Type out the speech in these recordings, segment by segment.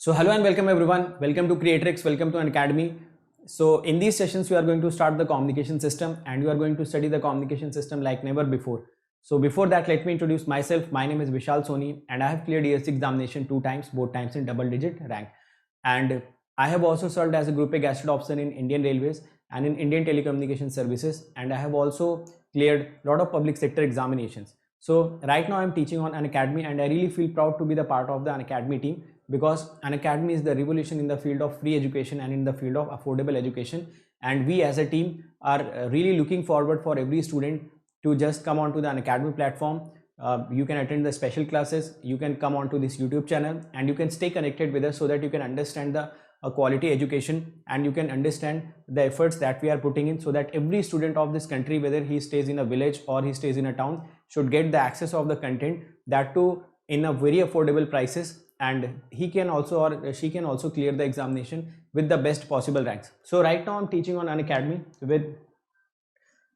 So hello and welcome everyone. Welcome to Creatrix. Welcome to Unacademy. So in these sessions, we are going to start the communication system and you are going to study the communication system like never before. So before that, let me introduce myself. My name is Vishal Soni and I have cleared ESC examination 2 times, both times in double digit rank. And I have also served as a Group A Gazetted Officer in Indian Railways and in Indian Telecommunication Services. And I have also cleared a lot of public sector examinations. So right now I'm teaching on Unacademy and I really feel proud to be the part of the Unacademy team, because Unacademy is the revolution in the field of free education and in the field of affordable education, and we as a team are really looking forward for every student to just come onto the Unacademy platform. You can attend the special classes, you can come onto this YouTube channel and you can stay connected with us so that you can understand the quality education and you can understand the efforts that we are putting in, so that every student of this country, whether he stays in a village or he stays in a town, should get the access of the content, that too in a very affordable prices, and he can also or she can also clear the examination with the best possible ranks. So right now I'm teaching on Unacademy with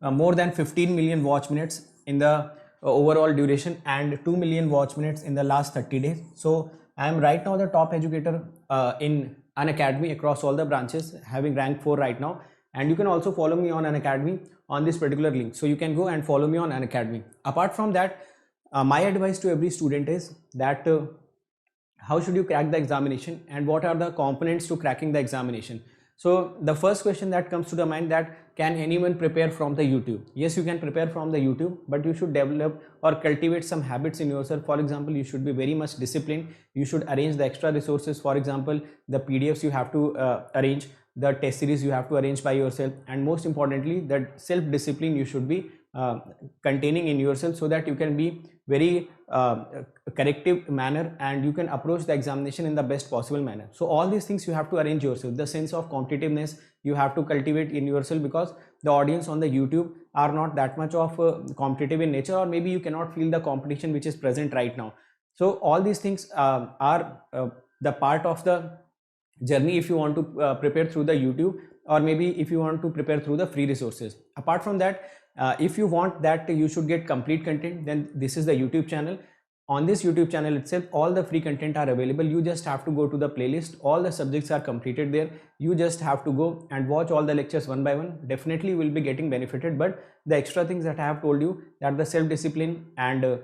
more than 15 million watch minutes in the overall duration and 2 million watch minutes in the last 30 days. So I am right now the top educator in Unacademy across all the branches, having rank 4 right now. And you can also follow me on Unacademy on this particular link. So you can go and follow me on Unacademy. Apart from that, my advice to every student is that how should you crack the examination and what are the components to cracking the examination. So the first question that comes to the mind, that can anyone prepare from the YouTube? Yes, you can prepare from the YouTube, but you should develop or cultivate some habits in yourself. For example, you should be very much disciplined. You should arrange the extra resources. For example, the PDFs you have to arrange, the test series you have to arrange by yourself, and most importantly, that self-discipline you should be containing in yourself, so that you can be very corrective manner and you can approach the examination in the best possible manner. So all these things you have to arrange yourself. The sense of competitiveness you have to cultivate in yourself, because the audience on the YouTube are not that much of competitive in nature, or maybe you cannot feel the competition which is present right now. So all these things are the part of the journey if you want to prepare through the YouTube, or maybe if you want to prepare through the free resources. Apart from that, if you want that you should get complete content, then this is the YouTube channel. On this YouTube channel itself, all the free content are available. You just have to go to the playlist. All the subjects are completed there. You just have to go and watch all the lectures one by one. Definitely will be getting benefited. But the extra things that I have told you, that the self-discipline and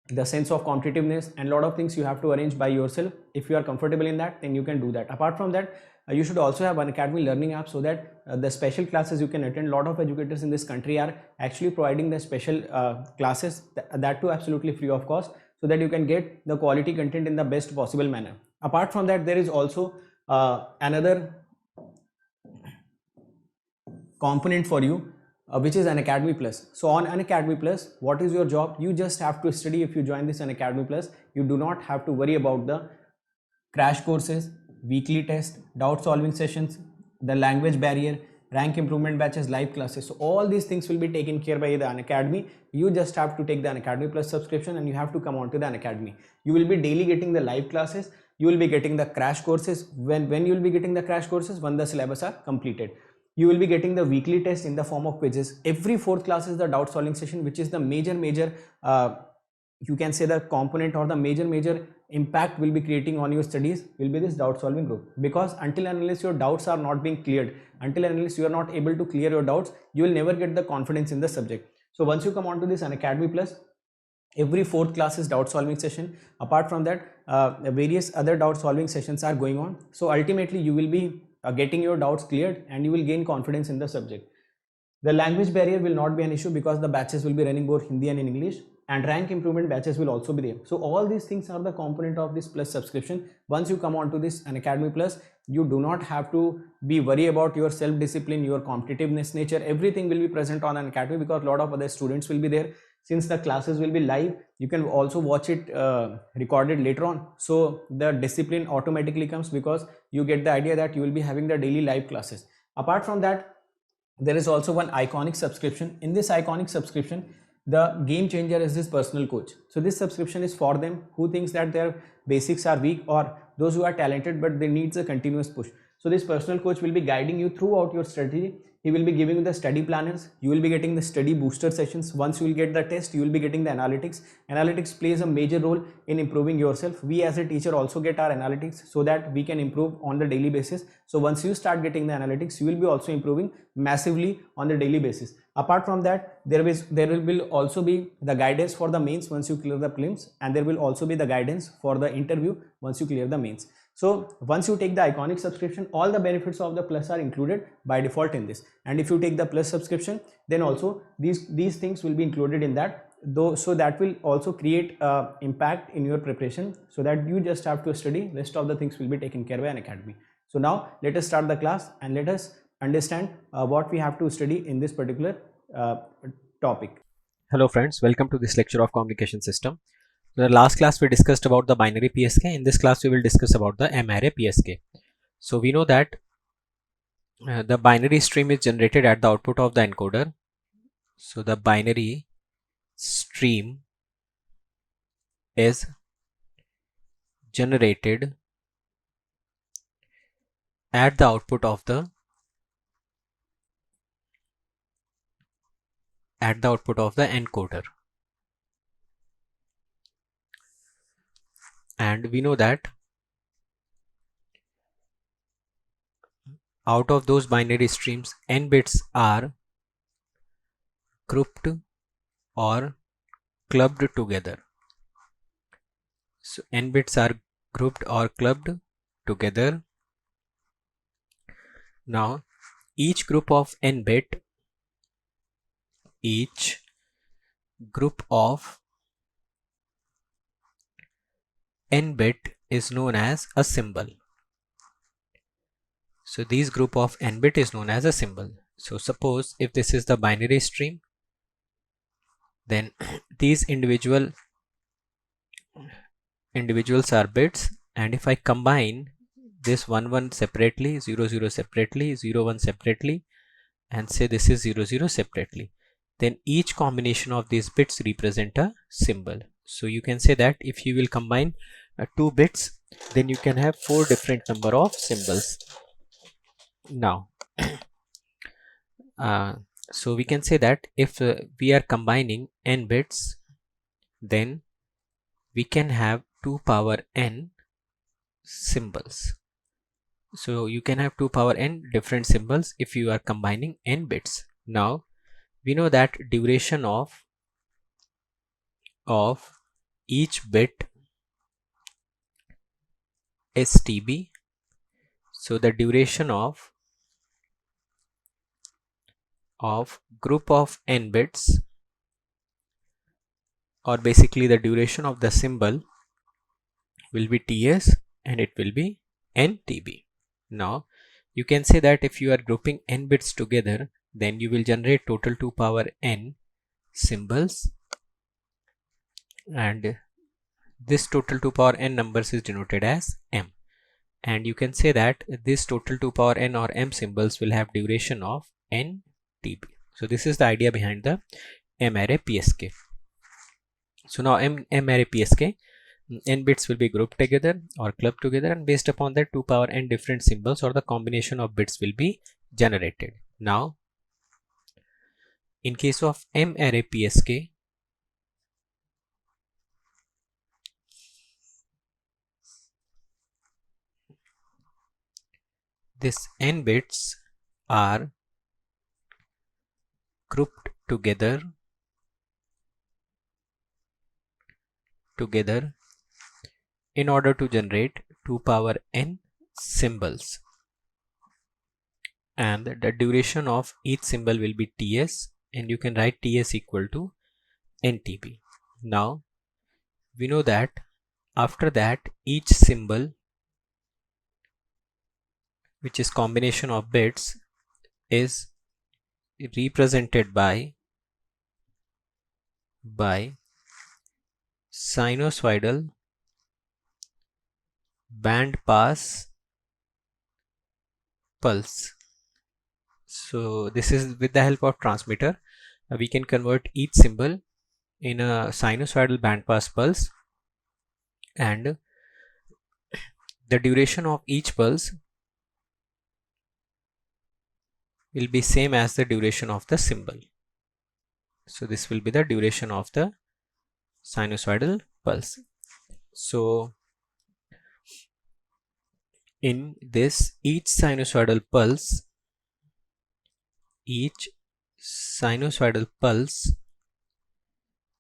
the sense of competitiveness and a lot of things you have to arrange by yourself. If you are comfortable in that, then you can do that. Apart from that, you should also have Unacademy learning app, so that the special classes you can attend. A lot of educators in this country are actually providing the special classes, that too absolutely free of cost, so that you can get the quality content in the best possible manner. Apart from that, there is also another component for you, which is Unacademy Plus. So on Unacademy Plus, what is your job? You just have to study. If you join this Unacademy Plus, you do not have to worry about the crash courses, weekly test, doubt solving sessions, the language barrier, rank improvement batches, live classes. So all these things will be taken care by the Unacademy. You just have to take the Unacademy Plus subscription and you have to come on to the Unacademy. You will be daily getting the live classes. You will be getting the crash courses. When you will be getting the crash courses? When the syllabus are completed. You will be getting the weekly test in the form of quizzes. Every fourth class is the doubt solving session, which is the major you can say the component or the major impact will be creating on your studies will be this doubt solving group. Because until and unless your doubts are not being cleared, until and unless you are not able to clear your doubts, you will never get the confidence in the subject. So once you come on to this Unacademy Plus, every fourth class is doubt solving session. Apart from that, various other doubt solving sessions are going on. So ultimately you will be getting your doubts cleared and you will gain confidence in the subject. The language barrier will not be an issue, because the batches will be running both Hindi and in English, and rank improvement batches will also be there. So all these things are the component of this Plus subscription. Once you come on to this Unacademy Plus, you do not have to be worried about your self-discipline, your competitiveness nature. Everything will be present on Unacademy, because a lot of other students will be there. Since the classes will be live, you can also watch it recorded later on. So the discipline automatically comes, because you get the idea that you will be having the daily live classes. Apart from that, there is also one iconic subscription. In this iconic subscription, the game changer is this personal coach. So this subscription is for them who thinks that their basics are weak, or those who are talented but they needs a continuous push. So this personal coach will be guiding you throughout your study. He will be giving you the study planners. You will be getting the study booster sessions. Once you will get the test, you will be getting the analytics. Analytics plays a major role in improving yourself. We as a teacher also get our analytics so that we can improve on the daily basis. So once you start getting the analytics, you will be also improving massively on the daily basis. Apart from that, there will also be the guidance for the mains once you clear the prelims, and there will also be the guidance for the interview once you clear the mains. So once you take the Iconic subscription, all the benefits of the Plus are included by default in this. And if you take the Plus subscription, then also these things will be included in that, though, so that will also create impact in your preparation, so that you just have to study. Rest of the things will be taken care by Unacademy. So now let us start the class and let us understand what we have to study in this particular topic. Hello friends, welcome to this lecture of communication system. In the last class we discussed about the binary PSK. In this class we will discuss about the M-array PSK. So we know that the binary stream is generated at the output of the encoder. So the binary stream is generated at the output of the encoder. And we know that out of those binary streams, n bits are grouped or clubbed together. So n bits are grouped or clubbed together. Now each group of n bit is known as a symbol. So this group of n bit is known as a symbol. So suppose if this is the binary stream, then these individuals are bits, and if I combine this 1 1 separately, 0 0 separately, 0 1 separately, and say this is 0 0 separately, then each combination of these bits represent a symbol. So you can say that if you will combine 2 bits, then you can have 4 different number of symbols. Now so we can say that if we are combining n bits, then we can have 2 power n symbols. So you can have 2 power n different symbols if you are combining n bits. Now we know that duration of each bit is TB. So the duration of group of n bits, or basically the duration of the symbol, will be TS and it will be NTB. Now you can say that if you are grouping n bits together, then you will generate total 2 power n symbols, and this total 2 power n numbers is denoted as m. And you can say that this total 2 power n or m symbols will have duration of NTB. So this is the idea behind the M-array PSK. So now M-array PSK, n bits will be grouped together or clubbed together, and based upon that 2 power n different symbols or the combination of bits will be generated. Now in case of M-array PSK, this n bits are grouped together in order to generate 2 power n symbols, and the duration of each symbol will be TS, and you can write TS equal to NTB. Now we know that after that each symbol, which is combination of bits, is represented by sinusoidal band pass pulse. So this is with the help of transmitter, we can convert each symbol in a sinusoidal band pass pulse, and the duration of each pulse will be same as the duration of the symbol. So this will be the duration of the sinusoidal pulse. So in this, each sinusoidal pulse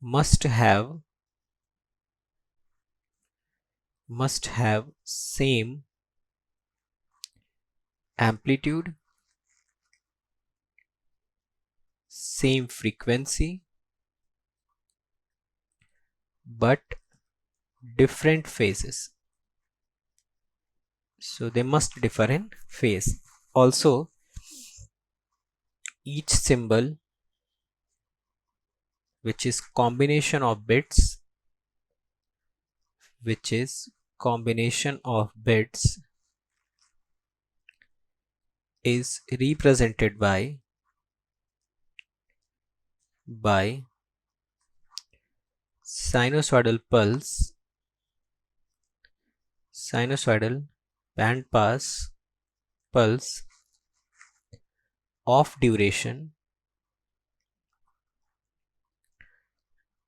must have same amplitude, same frequency, but different phases. So they must differ in phase. Also, each symbol, which is combination of bits, is represented by sinusoidal band pass pulse of duration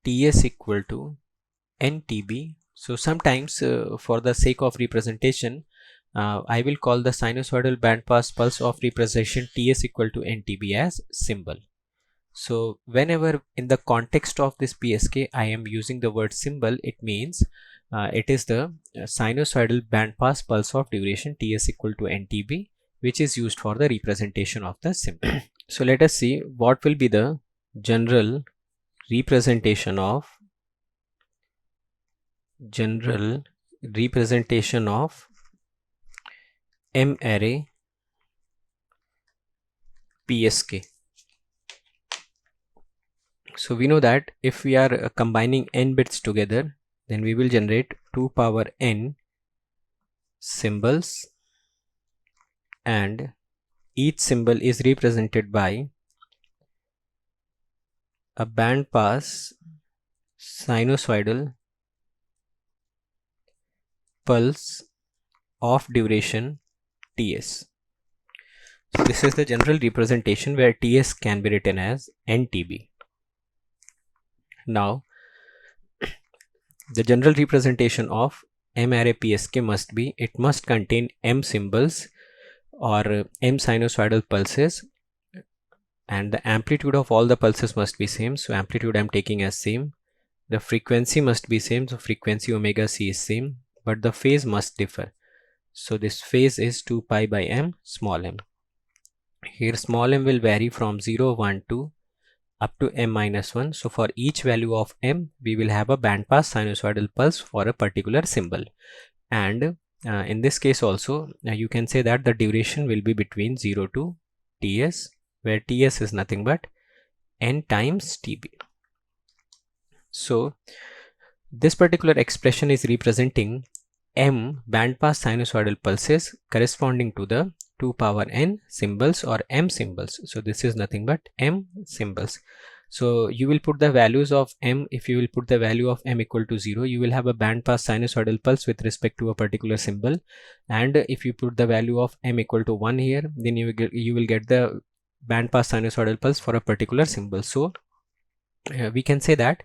Ts equal to NTB. So sometimes for the sake of representation, I will call the sinusoidal bandpass pulse of representation Ts equal to NTB as symbol. So whenever in the context of this PSK I am using the word symbol, it means it is the sinusoidal bandpass pulse of duration Ts equal to NTB, which is used for the representation of the symbol. So let us see what will be the general representation of M array PSK. So we know that if we are combining n bits together, then we will generate 2 power n symbols, and each symbol is represented by a band pass sinusoidal pulse of duration Ts. So this is the general representation where Ts can be written as NTB. Now the general representation of M array PSK must contain M symbols or M sinusoidal pulses, and the amplitude of all the pulses must be same. So amplitude I'm taking as same. The frequency must be same, so frequency omega c is same, but the phase must differ. So this phase is 2 pi by m small m. Here small m will vary from 0, 1, 2 up to m minus 1. So for each value of m, we will have a bandpass sinusoidal pulse for a particular symbol. And in this case also, you can say that the duration will be between 0 to Ts, where Ts is nothing but n times Tb. So this particular expression is representing m bandpass sinusoidal pulses corresponding to the 2 power n symbols or m symbols. So this is nothing but m symbols. So you will put the values of m. If you will put the value of m equal to 0, you will have a bandpass sinusoidal pulse with respect to a particular symbol, and if you put the value of m equal to 1 here, then you will get the bandpass sinusoidal pulse for a particular symbol. So we can say that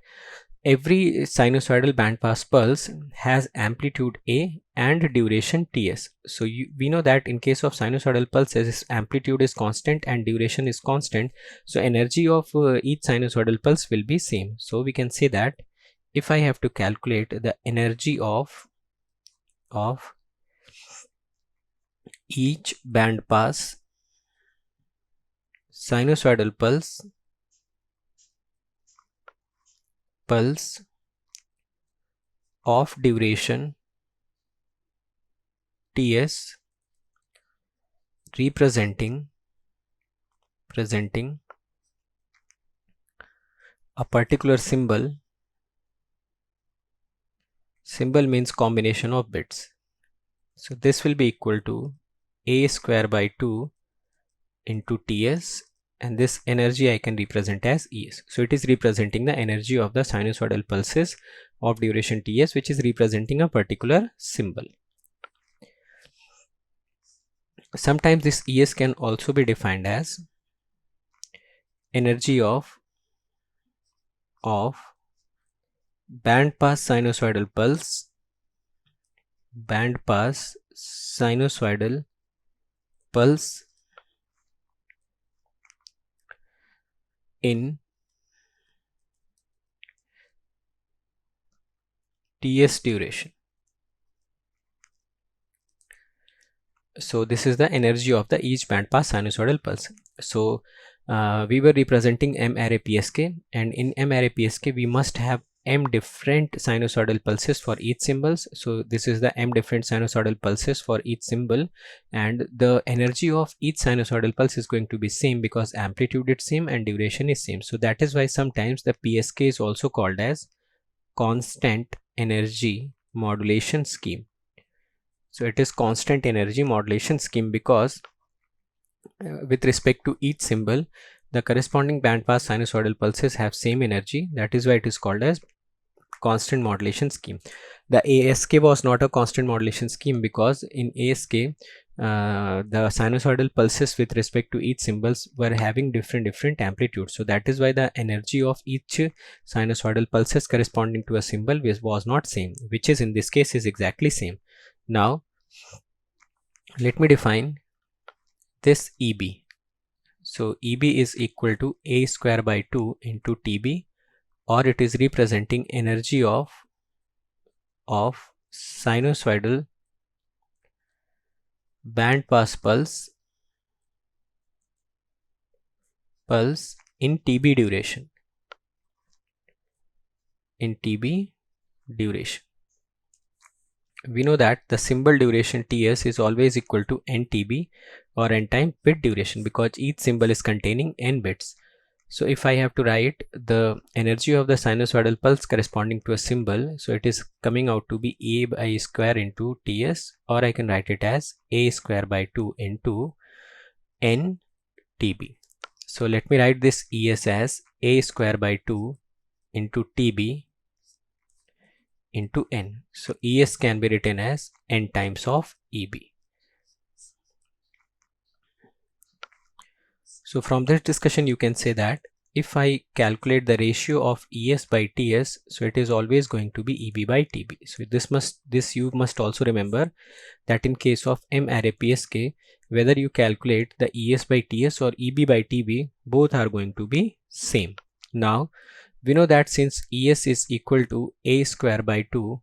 every sinusoidal bandpass pulse has amplitude A and duration Ts. So we know that in case of sinusoidal pulses, amplitude is constant and duration is constant. So energy of each sinusoidal pulse will be same. So we can say that if I have to calculate the energy of each bandpass sinusoidal pulse of duration Ts representing a particular symbol means combination of bits. So this will be equal to a square by 2 into Ts, and this energy I can represent as Es. So it is representing the energy of the sinusoidal pulses of duration Ts, which is representing a particular symbol. Sometimes this Es can also be defined as energy of band pass sinusoidal pulse, in Ts duration. So this is the energy of the each band pass sinusoidal pulse. So we were representing M array PSK, and in M array PSK we must have M different sinusoidal pulses for each symbols. So this is the M different sinusoidal pulses for each symbol, and the energy of each sinusoidal pulse is going to be same because amplitude is same and duration is same. So that is why sometimes the PSK is also called as constant energy modulation scheme. So it is constant energy modulation scheme because with respect to each symbol, the corresponding bandpass sinusoidal pulses have same energy. That is why it is called as constant modulation scheme. The ASK was not a constant modulation scheme because in ASK, the sinusoidal pulses with respect to each symbols were having different amplitudes. So that is why the energy of each sinusoidal pulses corresponding to a symbol was not same, which is in this case is exactly same. Now let me define this EB. So EB is equal to A square by 2 into TB, or it is representing energy of sinusoidal band pass pulse in TB duration. We know that the symbol duration Ts is always equal to NTB or n time bit duration because each symbol is containing n bits. So if I have to write the energy of the sinusoidal pulse corresponding to a symbol, so it is coming out to be A by square into Ts, or I can write it as A square by 2 into NTB. So let me write this ES as A square by 2 into TB into N. So ES can be written as N times of EB. So from this discussion you can say that if I calculate the ratio of ES by TS, so it is always going to be EB by TB. So this you must also remember that in case of M array PSK, whether you calculate the ES by TS or EB by TB, both are going to be same. Now we know that since ES is equal to A square by 2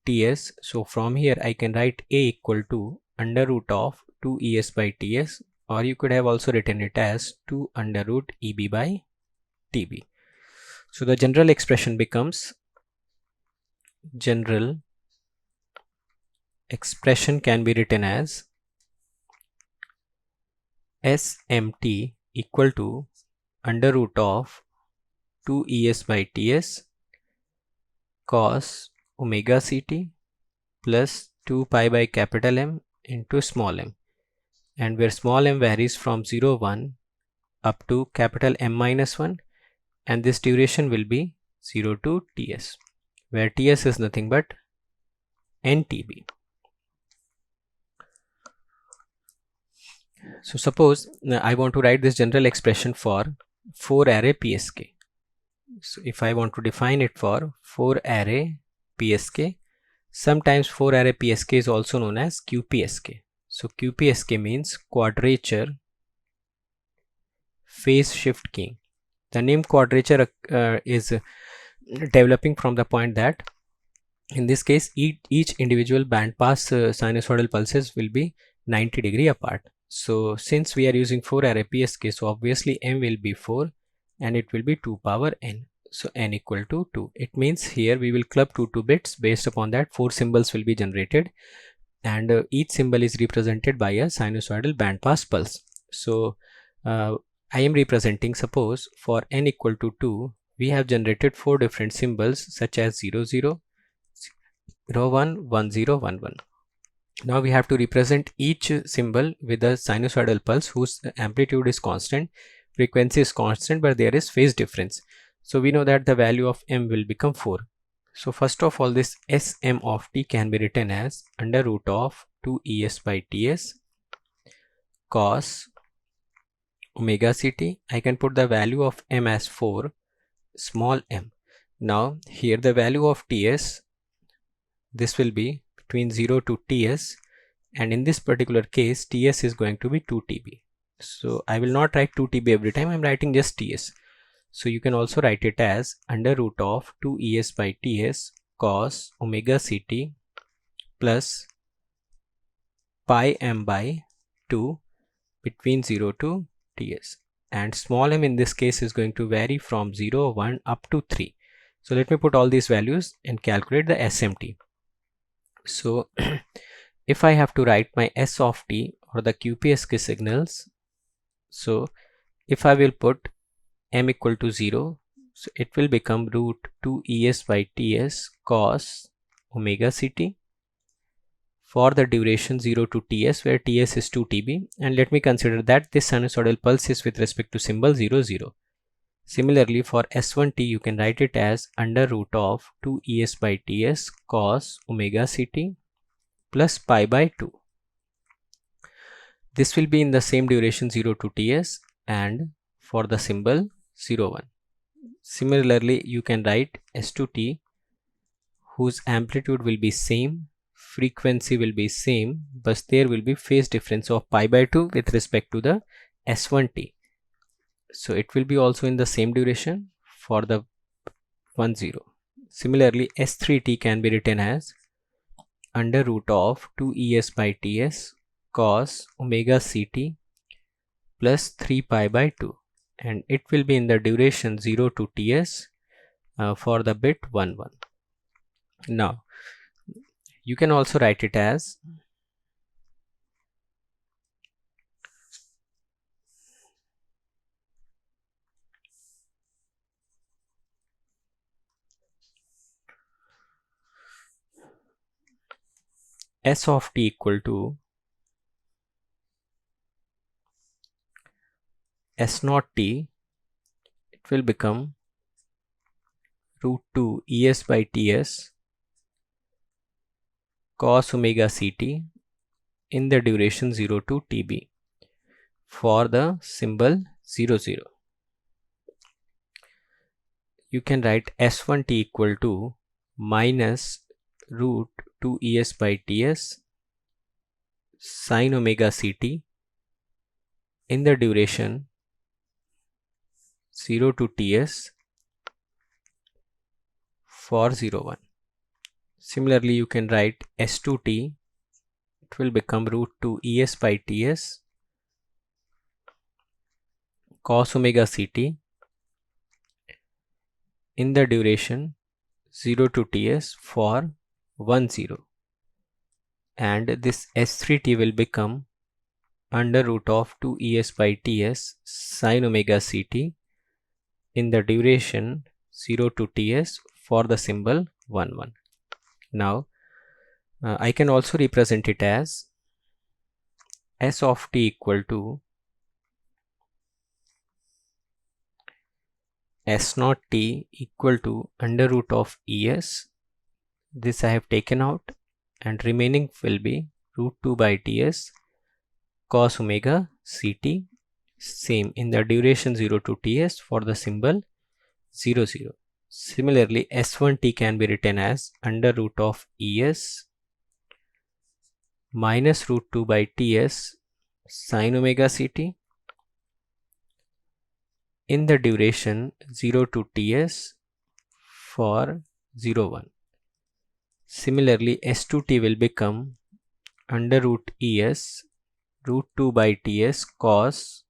TS, so from here I can write A equal to under root of 2 ES by TS, or you could have also written it as 2 under root EB by TB. So the general expression becomes, can be written as SMT equal to under root of 2 ES by TS cos omega CT plus 2 pi by capital M into small m, and where small m varies from 0 1 up to capital M minus 1, and this duration will be 0 to Ts, where Ts is nothing but NTB. So suppose I want to write this general expression for 4 array PSK. So if I want to define it for 4 array PSK, sometimes 4 array PSK is also known as QPSK. So QPSK means quadrature phase shift keying. The name quadrature is developing from the point that in this case each individual band pass sinusoidal pulses will be 90 degree apart. So since we are using 4 array PSK, so obviously M will be 4 and it will be 2 power n. So n equal to 2. It means here we will club 2 bits. Based upon that 4 symbols will be generated, and each symbol is represented by a sinusoidal bandpass pulse. So I am representing, suppose for n equal to 2, we have generated 4 different symbols such as 0 0, 0 1, 1 0, 1 1. Now we have to represent each symbol with a sinusoidal pulse whose amplitude is constant, frequency is constant, but there is phase difference. So we know that the value of M will become 4. So first of all, this Sm of t can be written as under root of 2 Es by Ts cos omega ct. I can put the value of m as 4 small m. Now here the value of ts, this will be between 0 to ts, and in this particular case ts is going to be 2 TB. So I will not write 2 TB every time, I'm writing just ts. So you can also write it as under root of 2 es by ts cos omega ct plus pi m by 2 between 0 to ts, and small m in this case is going to vary from 0, 1 up to 3. So let me put all these values and calculate the SMT. So if I have to write my S of t or the QPSK signals, so if I will put m equal to 0, so it will become root 2 es by ts cos omega ct for the duration 0 to ts, where ts is 2 TB, and let me consider that this sinusoidal pulse is with respect to symbol 0, 0. Similarly, for S1t you can write it as under root of 2 es by ts cos omega ct plus pi by 2. This will be in the same duration 0 to ts and for the symbol 0, 1. Similarly, you can write S2t whose amplitude will be same, frequency will be same, but there will be phase difference of pi by 2 with respect to the S1t. So it will be also in the same duration for the 1, 0. Similarly, S3t can be written as under root of 2 es by ts cos omega ct plus 3 pi by 2, and it will be in the duration 0 to ts for the bit 1, 1. Now you can also write it as S of t equal to S naught t, it will become root 2 es by ts cos omega ct in the duration 0 to TB for the symbol 0, 0. You can write S1t equal to minus root 2 es by ts sin omega ct in the duration 0 to ts for 0, 1. Similarly, you can write S2t, it will become root 2 es by ts cos omega ct in the duration 0 to ts for 1, 0, and this S3t will become under root of 2 es by ts sin omega ct in the duration 0 to ts for the symbol 1, 1. Now I can also represent it as S of t equal to S naught t equal to under root of es, this I have taken out, and remaining will be root 2 by ts cos omega ct, same in the duration 0 to ts for the symbol 0, 0. Similarly, S1t can be written as under root of es minus root 2 by ts sin omega ct in the duration 0 to ts for 0, 1. Similarly, S2t will become under root es root 2 by ts cos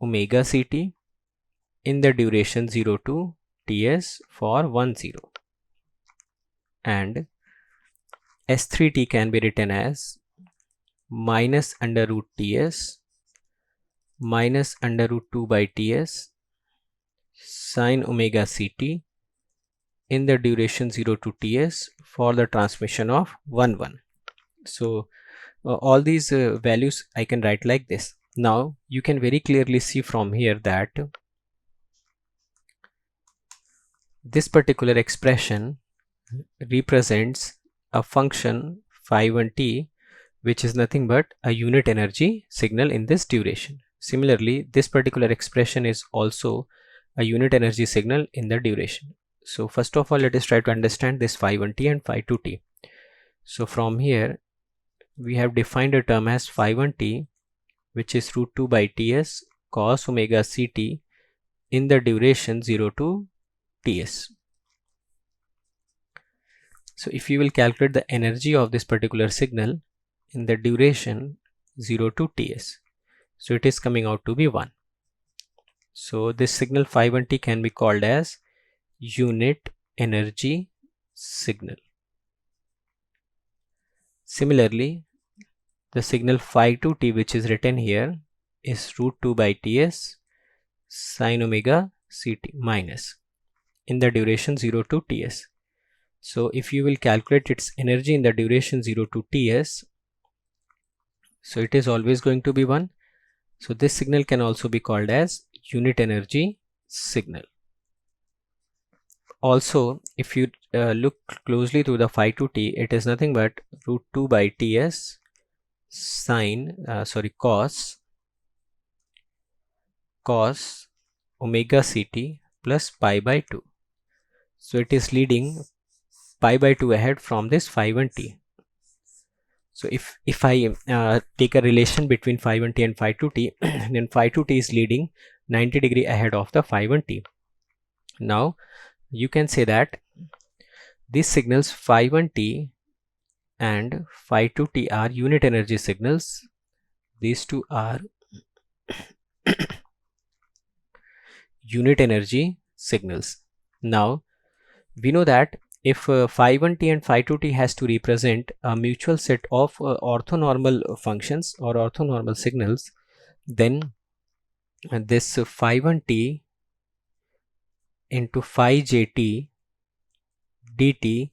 omega ct in the duration 0 to ts for 1, 0. And S3t can be written as minus under root ts minus under root 2 by ts sin omega ct in the duration 0 to ts for the transmission of 1, 1. So all these values I can write like this. Now you can very clearly see from here that this particular expression represents a function phi 1t, which is nothing but a unit energy signal in this duration. Similarly, this particular expression is also a unit energy signal in the duration. So first of all, let us try to understand this phi1t and phi2t. So from here, we have defined a term as phi1t, which is root 2 by ts cos omega ct in the duration 0 to ts. So if you will calculate the energy of this particular signal in the duration 0 to ts, so it is coming out to be 1. So this signal phi1t can be called as unit energy signal. Similarly, the signal phi2t, which is written here, is root 2 by ts sine omega ct minus in the duration 0 to ts. So if you will calculate its energy in the duration 0 to ts, so it is always going to be 1. So this signal can also be called as unit energy signal. Also, if you look closely to the phi2t, it is nothing but root 2 by ts cos omega ct plus pi by 2. So it is leading pi by 2 ahead from this phi1t. So if I take a relation between phi1t and phi2t, then phi2t is leading 90 degree ahead of the phi1t. Now you can say that these signals phi1t and phi2t are unit energy signals. These two are unit energy signals. Now we know that if phi1t and phi2t has to represent a mutual set of orthonormal functions or orthonormal signals, then this phi1t into phi jt dt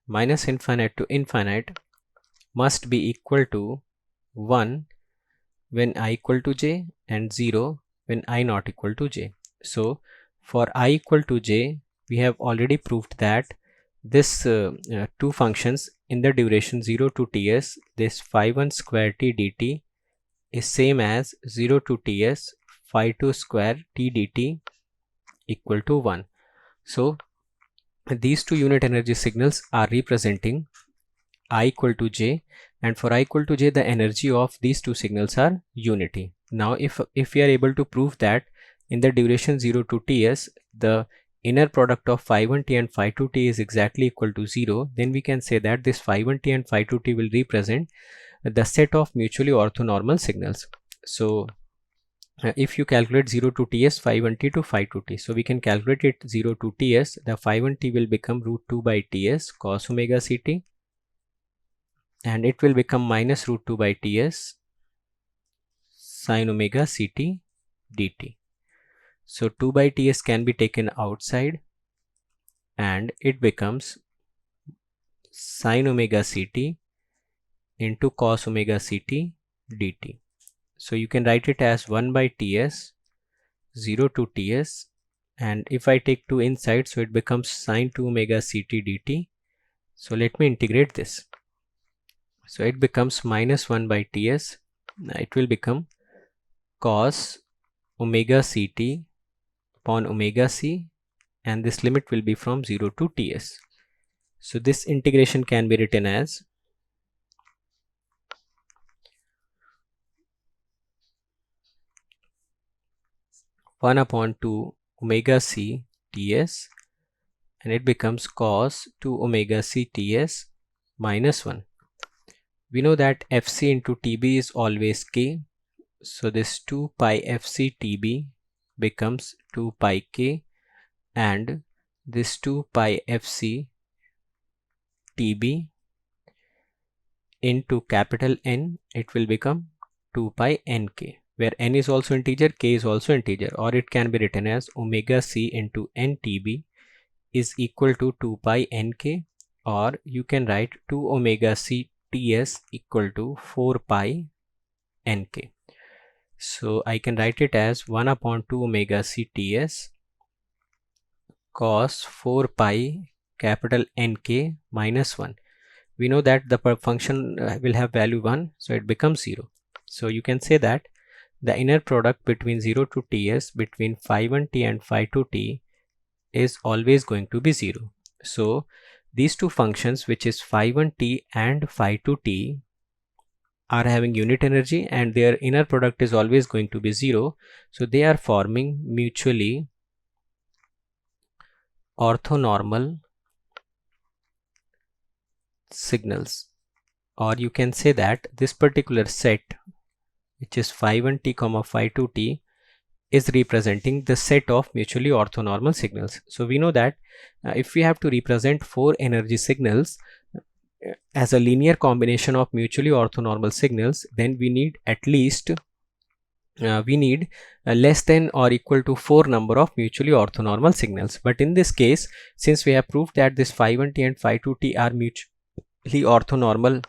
minus infinite to infinite must be equal to 1 when I equal to j and 0 when I not equal to j. So for I equal to j, we have already proved that this two functions in the duration 0 to ts, this phi1 square t dt is same as 0 to ts phi2 square t dt equal to 1. So these two unit energy signals are representing I equal to j, and for I equal to j, the energy of these two signals are unity. Now if we are able to prove that in the duration 0 to ts, the inner product of phi1t and phi2t is exactly equal to 0, then we can say that this phi1t and phi2t will represent the set of mutually orthonormal signals. So if you calculate 0 to ts phi1t to phi2t, so we can calculate it 0 to ts, the phi1t will become root 2 by ts cos omega ct, and it will become minus root 2 by ts sine omega ct dt. So 2 by ts can be taken outside and it becomes sine omega ct into cos omega ct dt. So you can write it as 1 by ts 0 to ts, and if I take 2 inside, so it becomes sine 2 omega ct dt. So let me integrate this. So it becomes minus 1 by ts, it will become cos omega ct upon omega c, and this limit will be from 0 to ts. So this integration can be written as 1 upon 2 omega c ts, and it becomes cos 2 omega c ts minus 1. We know that fc into tb is always k, so this 2 pi fc tb becomes 2 pi k, and this 2 pi fc tb into capital N, it will become 2 pi nk, where n is also integer, k is also integer, or it can be written as omega c into ntb is equal to 2 pi nk, or you can write 2 omega c ts equal to 4 pi nk. So I can write it as 1 upon 2 omega c ts cos 4 pi capital nk minus 1. We know that the function will have value 1, so it becomes 0. So you can say that the inner product between 0 to ts between phi1t and phi2t is always going to be 0. So these two functions, which is phi1t and phi2t, are having unit energy and their inner product is always going to be 0. So they are forming mutually orthonormal signals. Or you can say that this particular set, which is phi1t comma phi2t, is representing the set of mutually orthonormal signals. So we know that if we have to represent 4 energy signals as a linear combination of mutually orthonormal signals, then we need at least less than or equal to 4 number of mutually orthonormal signals. But in this case, since we have proved that this phi1t and phi2t are mutually orthonormal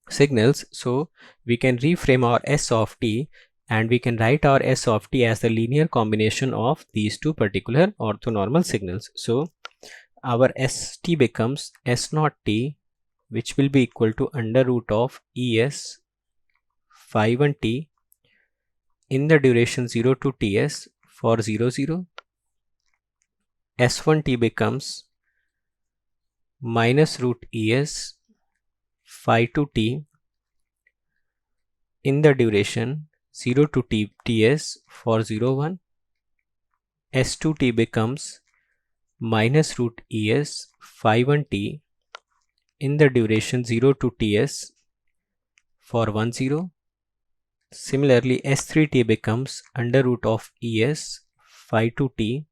signals, so we can reframe our s of t and we can write our s of t as the linear combination of these two particular orthonormal signals. So our st becomes s naught t, which will be equal to under root of es phi1t in the duration 0 to ts for 0 0. s1t becomes minus root es phi2t in the duration 0 to ts for 0 1. s2t becomes minus root es phi1t in the duration 0 to ts for 1 0. Similarly, s3t becomes under root of es phi2t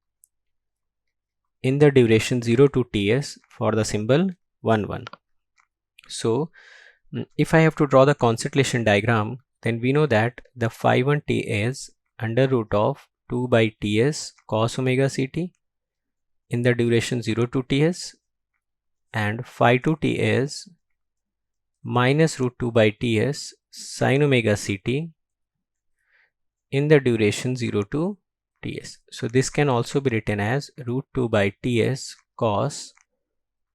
in the duration 0 to ts for the symbol 1 1. So if I have to draw the concentration diagram, then we know that the phi1t is under root of 2 by ts cos omega ct in the duration 0 to ts, and phi2t is minus root 2 by ts sin omega ct in the duration 0 to ts. So this can also be written as root 2 by ts cos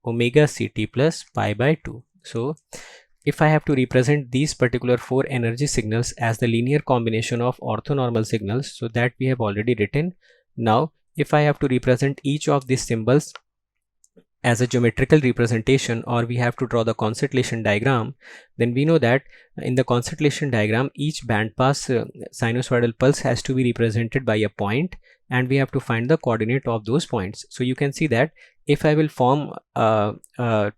omega ct plus pi by 2. So if I have to represent these particular 4 energy signals as the linear combination of orthonormal signals, so that we have already written. Now if I have to represent each of these symbols as a geometrical representation, or we have to draw the concentration diagram, then we know that in the concentration diagram each bandpass sinusoidal pulse has to be represented by a point, and we have to find the coordinate of those points. So you can see that if I will form a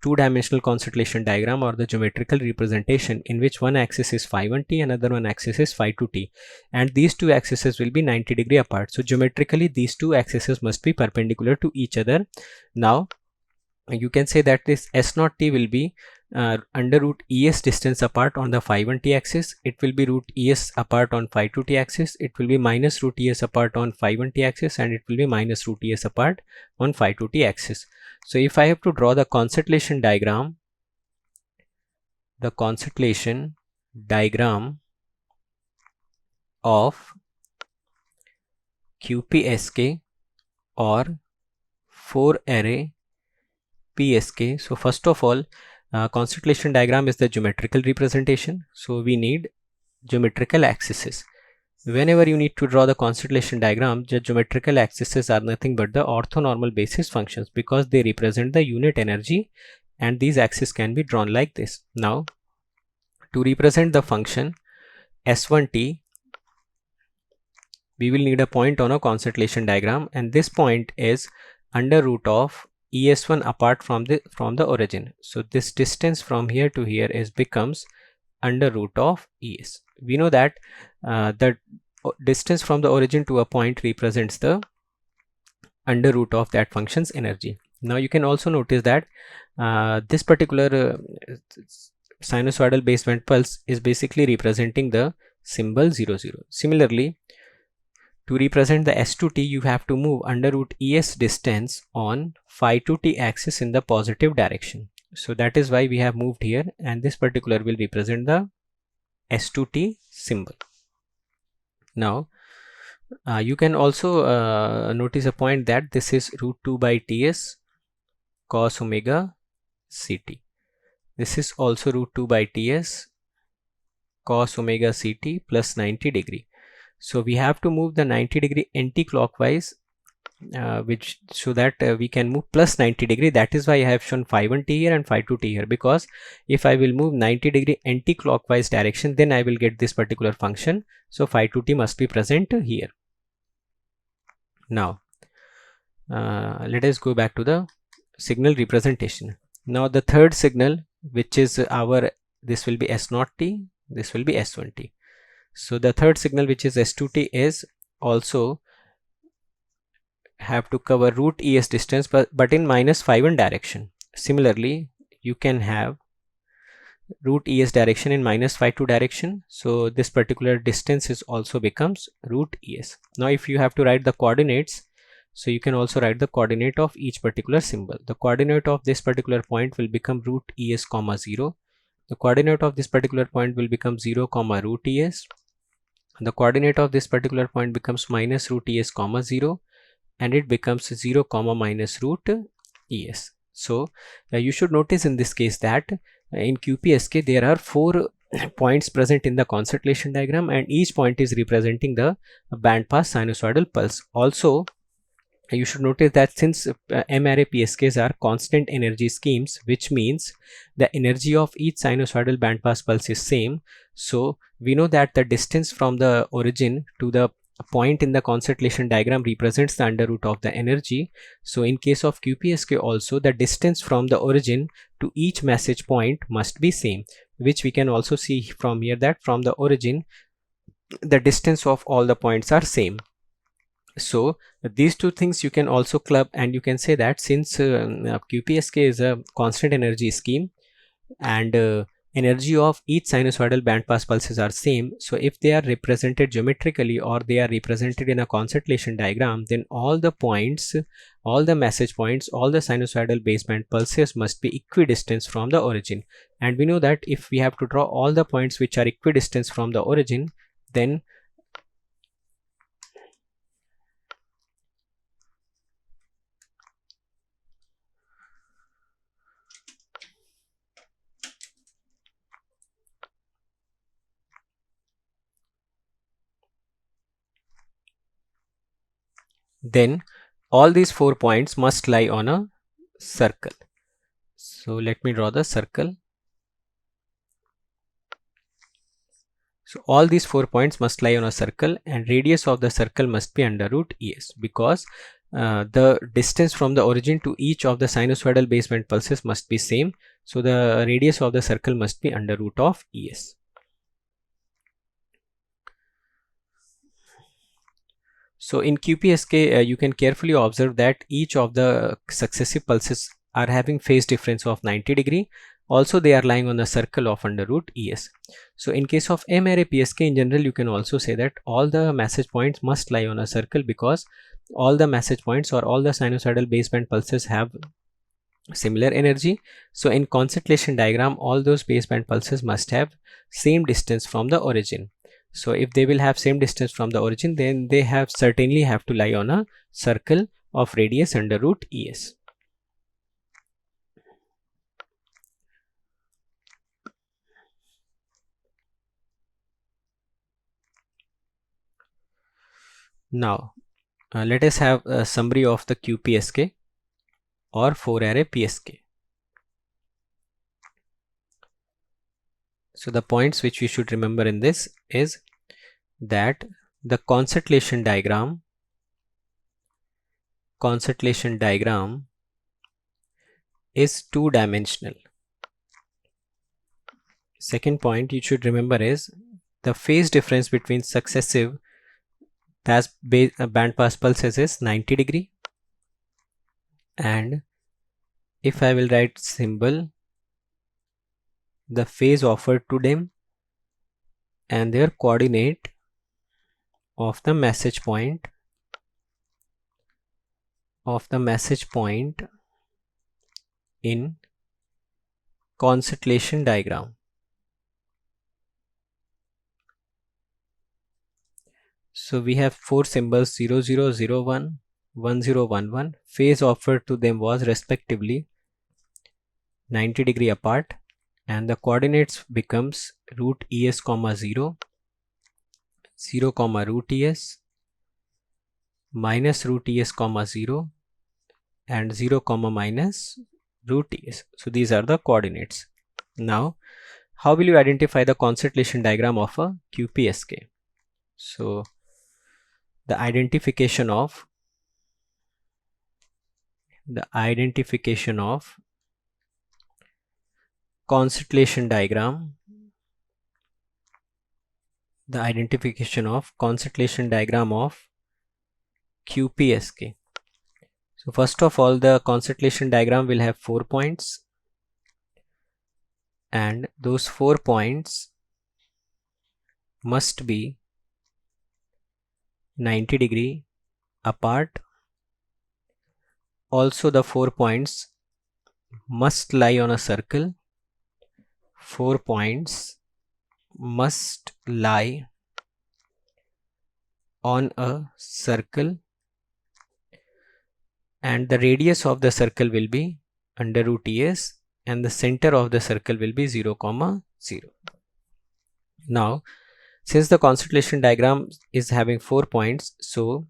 two-dimensional concentration diagram or the geometrical representation in which one axis is phi1t, another one axis is phi2t, and these two axes will be 90 degree apart. So geometrically these two axes must be perpendicular to each other. Now you can say that this s naught t will be under root es distance apart on the phi1t axis, it will be root es apart on phi2t axis, it will be minus root es apart on phi1t axis, and it will be minus root es apart on phi2t axis. So if I have to draw the concentration diagram, of QPSK or 4 array PSK. So first of all, concentration diagram is the geometrical representation. So we need geometrical axes. Whenever you need to draw the concentration diagram, the geometrical axes are nothing but the orthonormal basis functions, because they represent the unit energy, and these axes can be drawn like this. Now to represent the function s1t, we will need a point on a concentration diagram, and this point is under root of es1 apart from the origin. So this distance from here to here becomes under root of es. We know that the distance from the origin to a point represents the under root of that function's energy. Now you can also notice that this particular sinusoidal baseband pulse is basically representing the symbol 0 0. Similarly, to represent the s2t, you have to move under root es distance on phi2t axis in the positive direction. So that is why we have moved here, and this particular will represent the s2t symbol. Now you can also notice a point that this is root 2 by ts cos omega ct. This is also root 2 by ts cos omega ct plus 90 degree. So we have to move the 90 degree anti-clockwise, which so that we can move plus 90 degree. That is why I have shown phi 1t here and phi 2t here, because if I will move 90 degree anti-clockwise direction, then I will get this particular function. So phi 2t must be present here. Now let us go back to the signal representation. Now the third signal, which is our, this will be S0t, this will be S1t. So the third signal, which is S2t, is also have to cover root ES distance, but in minus phi 1 direction. Similarly, you can have root ES direction in minus phi 2 direction. So this particular distance is also becomes root ES. Now if you have to write the coordinates, so you can also write the coordinate of each particular symbol. The coordinate of this particular point will become root ES comma 0. The coordinate of this particular point will become 0 comma root ES. The coordinate of this particular point becomes minus root ES comma 0, and it becomes 0 comma minus root ES. So you should notice in this case that in QPSK there are 4 points present in the concentration diagram, and each point is representing the bandpass sinusoidal pulse. Also you should notice that since M-array PSKs are constant energy schemes, which means the energy of each sinusoidal bandpass pulse is same. So we know that the distance from the origin to the point in the concentration diagram represents the under root of the energy. So in case of QPSK also, the distance from the origin to each message point must be same, which we can also see from here that from the origin the distance of all the points are same. So these two things you can also club, and you can say that since QPSK is a constant energy scheme and energy of each sinusoidal bandpass pulses are same, so if they are represented geometrically or they are represented in a concentration diagram, then all the points, all the message points, all the sinusoidal baseband pulses must be equidistant from the origin. And we know that if we have to draw all the points which are equidistant from the origin, then all these 4 points must lie on a circle. So let me draw the circle. So all these 4 points must lie on a circle, and radius of the circle must be under root ES, because the distance from the origin to each of the sinusoidal baseband pulses must be same. So the radius of the circle must be under root of ES. So in QPSK, you can carefully observe that each of the successive pulses are having phase difference of 90 degree. Also, they are lying on a circle of under root ES. So in case of M-array PSK in general, you can also say that all the message points must lie on a circle, because all the message points or all the sinusoidal baseband pulses have similar energy. So in concentration diagram, all those baseband pulses must have same distance from the origin. So if they will have same distance from the origin, then they certainly have to lie on a circle of radius under root ES. Now let us have a summary of the QPSK or 4-array PSK. So the points which we should remember in this is that the concentration diagram is two-dimensional. Second point you should remember is the phase difference between successive bandpass pulses is 90 degree, and if I will write symbol, the phase offered to them and their coordinate of the message point in concentration diagram. So we have 4 symbols 0001, 1011. Phase offered to them was respectively 90 degree apart, and the coordinates becomes root es comma 0, 0 comma root es, minus root es comma 0, and 0 comma minus root es. So these are the coordinates. Now how will you identify the concentration diagram of a QPSK? So the identification of concentration diagram of QPSK. So first of all, the concentration diagram will have 4 points, and those 4 points must be 90 degree apart. Also the 4 points must lie on a circle. 4 points must lie on a circle, and the radius of the circle will be under root es, and the center of the circle will be 0 comma 0. Now since the concentration diagram is having 4 points, so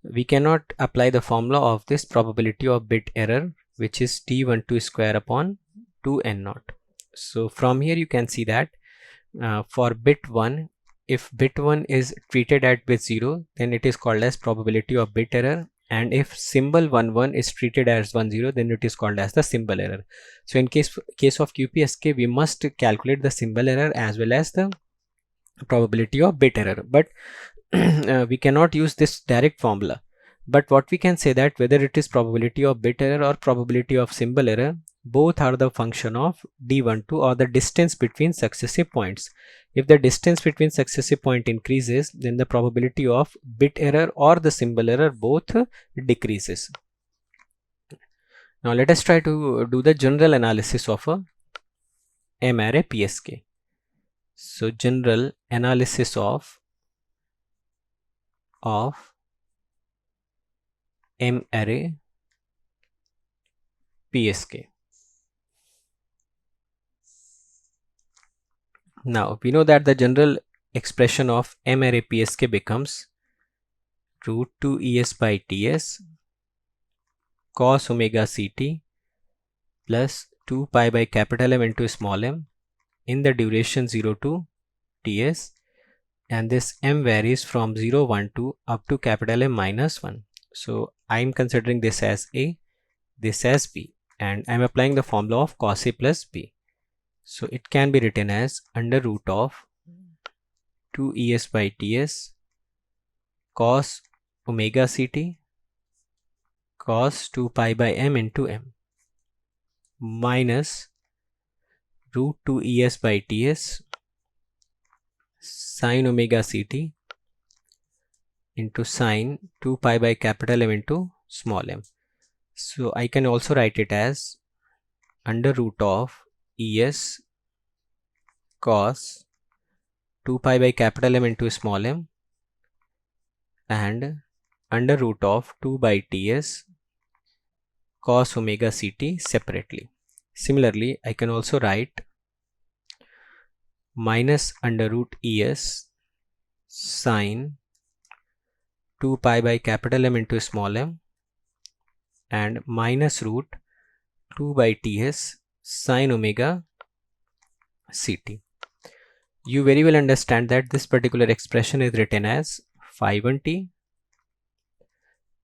we cannot apply the formula of this probability of bit error, which is T12 square upon 2n0. So from here you can see that for bit 1, if bit 1 is treated at bit 0, then it is called as probability of bit error, and if symbol 11 is treated as 10, then it is called as the symbol error. So in case of QPSK, we must calculate the symbol error as well as the probability of bit error, but we cannot use this direct formula. But what we can say that whether it is probability of bit error or probability of symbol error, both are the function of D12 or the distance between successive points. If the distance between successive point increases, then the probability of bit error or the symbol error both decreases. Now let us try to do the general analysis of a M-array PSK. So general analysis of M-array PSK. Now we know that the general expression of M-array PSK becomes root 2 es by ts cos omega ct plus 2 pi by capital M into small m in the duration 0 to ts, and this m varies from 0, 1, 2 up to capital M minus 1. So I am considering this as A, this as B, and I am applying the formula of cos A plus B. So it can be written as under root of 2 es by ts cos omega ct cos 2 pi by m into m minus root 2 es by ts sin omega ct into sin 2 pi by capital M into small m. So I can also write it as under root of es cos 2 pi by capital M into small m and under root of 2 by ts cos omega ct separately. Similarly, I can also write minus under root es sin 2 pi by capital M into small m and minus root 2 by ts sin omega ct. You very well understand that this particular expression is written as phi 1t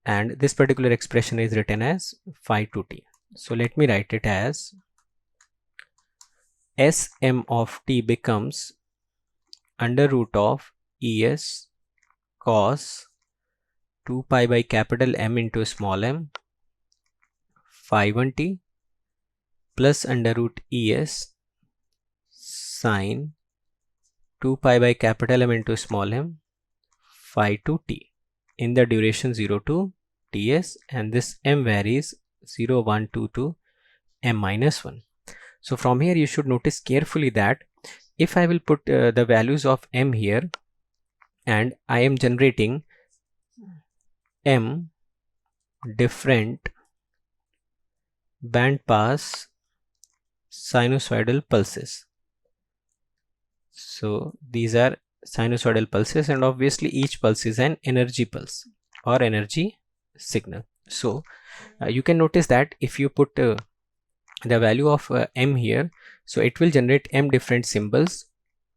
and this particular expression is written as phi 2t. So let me write it as Sm of t becomes under root of es cos 2 pi by capital M into small m phi 1t plus under root es sin 2 pi by capital M into small m phi 2t in the duration 0 to ts, and this m varies 0, 1, 2 to m minus 1. So from here you should notice carefully that if I will put the values of m here and I am generating m different band pass sinusoidal pulses. So these are sinusoidal pulses, and obviously each pulse is an energy pulse or energy signal. So you can notice that if you put the value of m here, so it will generate m different symbols,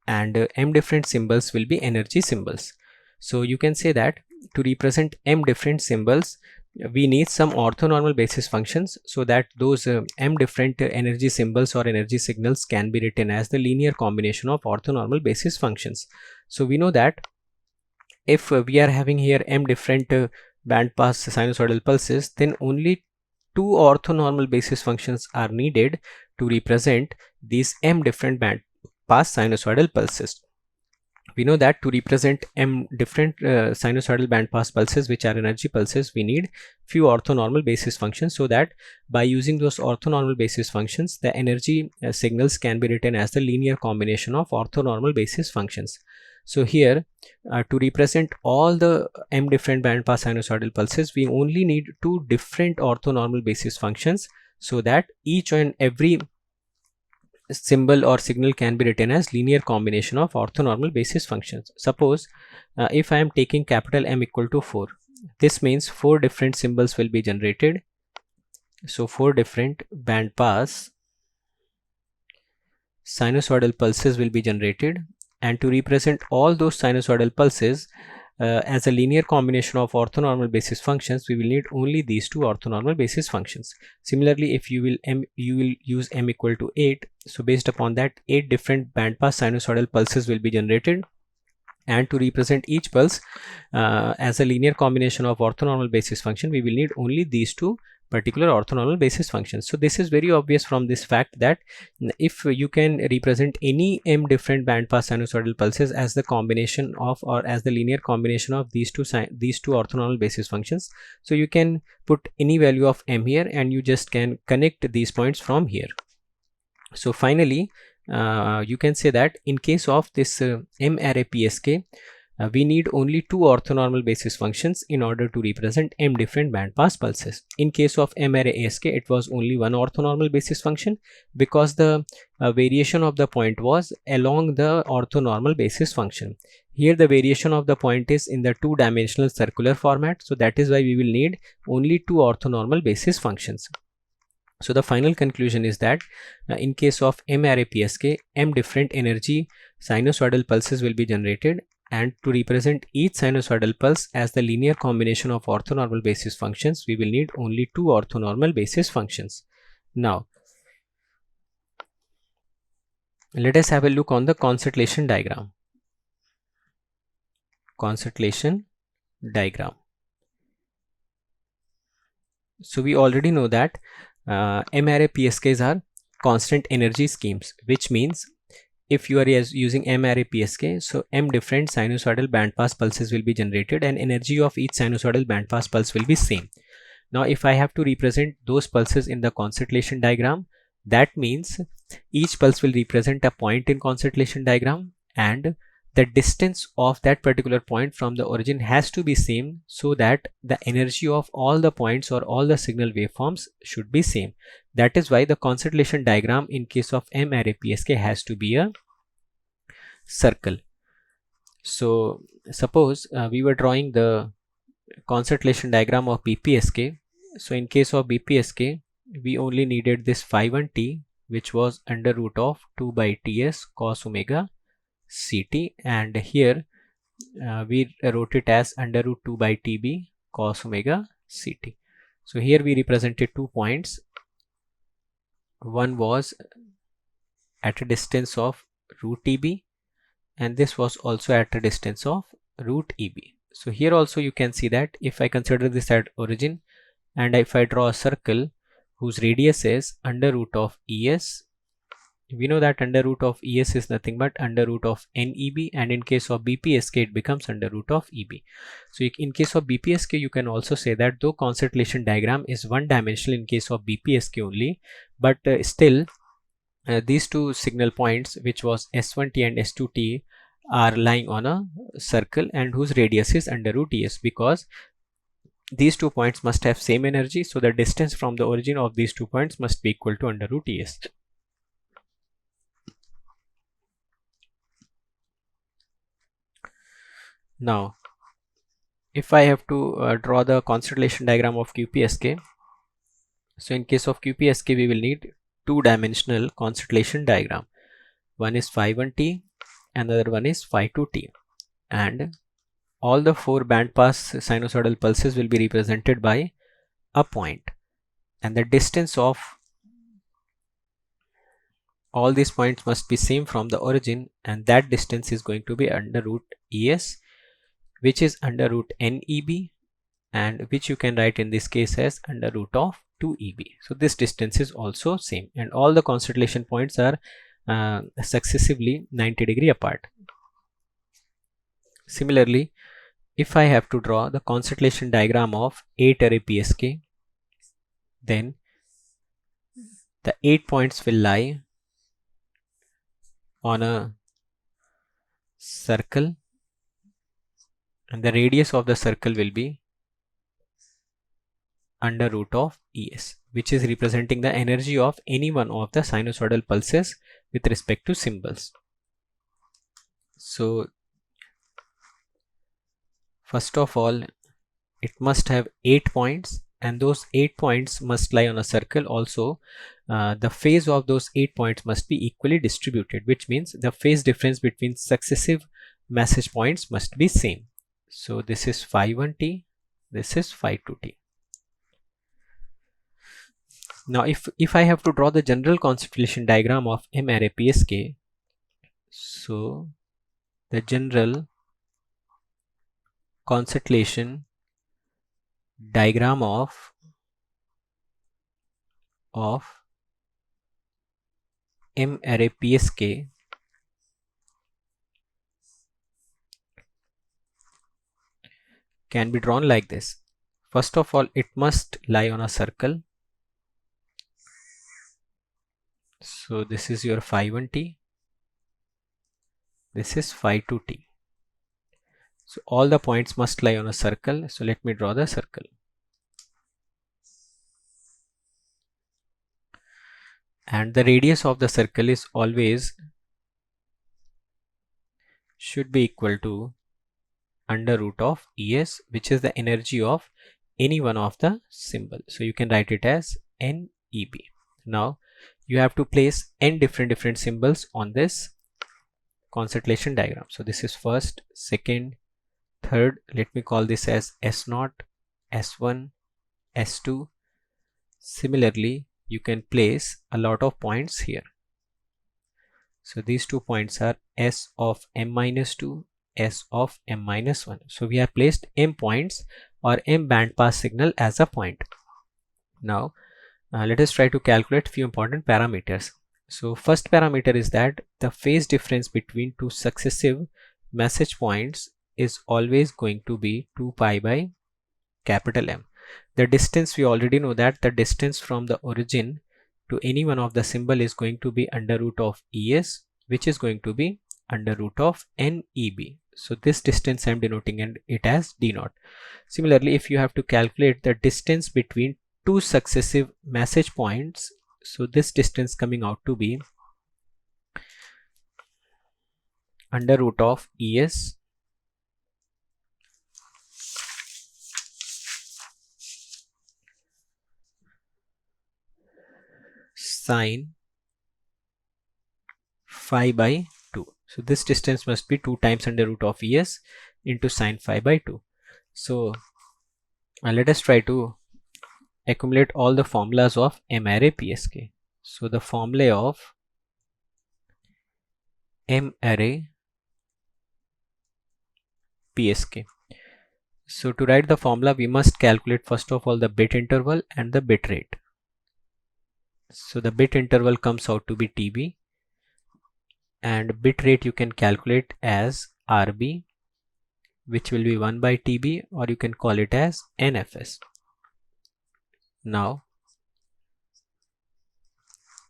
and m different symbols will be energy symbols. So you can say that to represent m different symbols, we need some orthonormal basis functions, so that those m different energy symbols or energy signals can be written as the linear combination of orthonormal basis functions. So we know that if we are having here m different bandpass sinusoidal pulses, then only two orthonormal basis functions are needed to represent these m different bandpass sinusoidal pulses. We know that to represent m different sinusoidal bandpass pulses, which are energy pulses, we need few orthonormal basis functions, so that by using those orthonormal basis functions, the energy signals can be written as the linear combination of orthonormal basis functions. So here to represent all the m different bandpass sinusoidal pulses, we only need two different orthonormal basis functions, so that each and every symbol or signal can be written as linear combination of orthonormal basis functions. Suppose if I am taking capital M equal to 4, this means 4 different symbols will be generated. So 4 different bandpass sinusoidal pulses will be generated, and to represent all those sinusoidal pulses as a linear combination of orthonormal basis functions, we will need only these two orthonormal basis functions. Similarly, if you will use m equal to 8, so based upon that 8 different bandpass sinusoidal pulses will be generated, and to represent each pulse as a linear combination of orthonormal basis function, we will need only these two particular orthonormal basis functions. So this is very obvious from this fact that if you can represent any m different bandpass sinusoidal pulses as the combination of, or as the linear combination of these two orthonormal basis functions, so you can put any value of m here and you just can connect these points from here. So finally you can say that in case of this m array PSK, we need only two orthonormal basis functions in order to represent m different bandpass pulses. In case of m array ASK, it was only one orthonormal basis function, because the variation of the point was along the orthonormal basis function. Here the variation of the point is in the two-dimensional circular format, so that is why we will need only two orthonormal basis functions. So the final conclusion is that in case of m array PSK, m different energy sinusoidal pulses will be generated, and to represent each sinusoidal pulse as the linear combination of orthonormal basis functions, we will need only two orthonormal basis functions. Now let us have a look on the constellation diagram. Constellation diagram. So we already know that m array PSKs are constant energy schemes, which means if you are using m array PSK, so m different sinusoidal bandpass pulses will be generated and energy of each sinusoidal bandpass pulse will be same. Now if I have to represent those pulses in the constellation diagram, that means each pulse will represent a point in constellation diagram, and the distance of that particular point from the origin has to be same, so that the energy of all the points or all the signal waveforms should be same. That is why the constellation diagram in case of m array PSK has to be a circle. So suppose we were drawing the constellation diagram of BPSK. So in case of BPSK, we only needed this phi 1t, which was under root of 2 by ts cos omega ct, and here we wrote it as under root 2 by tb cos omega ct. So here we represented 2 points. One was at a distance of root tb, and this was also at a distance of root eb. So here also you can see that if I consider this at origin, and if I draw a circle whose radius is under root of es, we know that under root of es is nothing but under root of neb, and in case of BPSK it becomes under root of eb. So in case of BPSK, you can also say that though constellation diagram is one dimensional in case of BPSK only, but still these two signal points, which was S1t and S2t, are lying on a circle and whose radius is under root es, because these 2 points must have same energy, so the distance from the origin of these 2 points must be equal to under root es. Now, if I have to draw the constellation diagram of QPSK, so in case of QPSK, we will need two-dimensional constellation diagram. One is phi1t, another one is phi2t, and all the four bandpass sinusoidal pulses will be represented by a point, and the distance of all these points must be same from the origin, and that distance is going to be under root ES, which is under root NEB, and which you can write in this case as under root of 2EB. So this distance is also same, and all the constellation points are successively 90° apart. Similarly, if I have to draw the constellation diagram of 8 array PSK, then the 8 points will lie on a circle, and the radius of the circle will be under root of ES, which is representing the energy of any one of the sinusoidal pulses with respect to symbols. So first of all, it must have 8 points, and those 8 points must lie on a circle. Also, the phase of those 8 points must be equally distributed, which means the phase difference between successive message points must be same. So this is phi1t, this is phi2t. Now if I have to draw the general constellation diagram of M array PSK, so the general constellation diagram of M array PSK can be drawn like this. First of all, it must lie on a circle. So this is your phi1t, this is phi2t. So all the points must lie on a circle. So let me draw the circle. And the radius of the circle is always should be equal to under root of ES, which is the energy of any one of the symbol. So you can write it as NEB. Now you have to place n different symbols on this constellation diagram. So this is first, second, third. Let me call this as S0, S1, S2. Similarly, you can place a lot of points here. So these 2 points are S of m-2, S of m-1. So we have placed m points or m bandpass signal as a point. Now let us try to calculate few important parameters. So first parameter is that the phase difference between two successive message points is always going to be 2 pi by capital M. The distance, we already know that the distance from the origin to any one of the symbol is going to be under root of ES, which is going to be under root of NEB. So this distance I am denoting it as D0. Similarly, if you have to calculate the distance between two successive message points, so this distance coming out to be under root of ES sine phi by 2. So this distance must be 2 times under root of ES into sine phi by 2. So let us try to accumulate all the formulas of M array PSK. So the formula of M array PSK. So to write the formula, we must calculate first of all the bit interval and the bit rate. So the bit interval comes out to be TB, and bit rate you can calculate as RB, which will be 1 by TB, or you can call it as NFS. Now